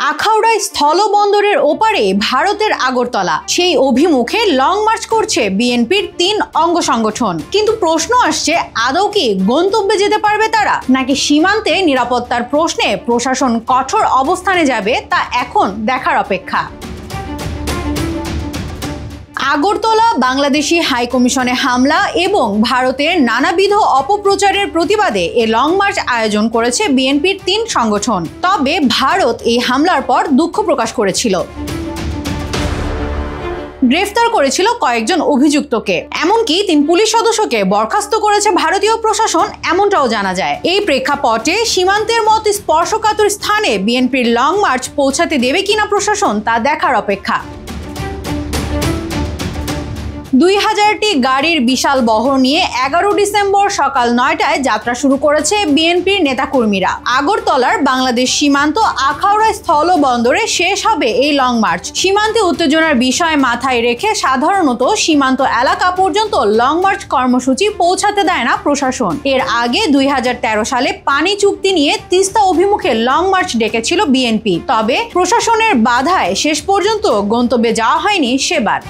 আখাউড়ায় স্থলবন্দরের ওপারে ভারতের আগরতলা, সেই অভিমুখে লং মার্চ করছে বিএনপির ৩ অঙ্গ সংগঠন। কিন্তু প্রশ্ন আসছে, আদৌ কি গন্তব্যে যেতে পারবে তারা, নাকি সীমান্তে নিরাপত্তার প্রশ্নে প্রশাসন কঠোর অবস্থানে যাবে, তা এখন দেখার অপেক্ষা। আগরতলা বাংলাদেশি হাইকমিশনে হামলা এবং ভারতের নানাবিধ অপপ্রচারের প্রতিবাদে এ লং মার্চ আয়োজন করেছে বিএনপির ৩ সংগঠন। তবে ভারত এই হামলার পর দুঃখ প্রকাশ করেছিল, গ্রেফতার করেছিল কয়েকজন অভিযুক্তকে, এমনকি ৩ পুলিশ সদস্যকে বরখাস্ত করেছে ভারতীয় প্রশাসন, এমনটাও জানা যায়। এই প্রেক্ষাপটে সীমান্তের মতো স্পর্শকাতর স্থানে বিএনপির লং মার্চ পৌঁছাতে দেবে কিনা প্রশাসন, তা দেখার অপেক্ষা। ২০০০টি গাড়ির বিশাল বহর নিয়ে ১১ ডিসেম্বর সকাল ৯টায় যাত্রা শুরু করেছে বিএনপির নেতাকর্মীরা। আগরতলার বাংলাদেশ সীমান্ত আখাউড়া স্থলবন্দরে শেষ হবে এই লং মার্চ। সীমান্তে উত্তেজনার বিষয় মাথায় রেখে সাধারণত সীমান্ত এলাকা পর্যন্ত লং মার্চ কর্মসূচি পৌঁছাতে দেয় না প্রশাসন। এর আগে ২০১৩ সালে পানি চুক্তি নিয়ে তিস্তা অভিমুখে লং মার্চ ডেকেছিল বিএনপি, তবে প্রশাসনের বাধায় শেষ পর্যন্ত গন্তব্যে যাওয়া হয়নি সেবার।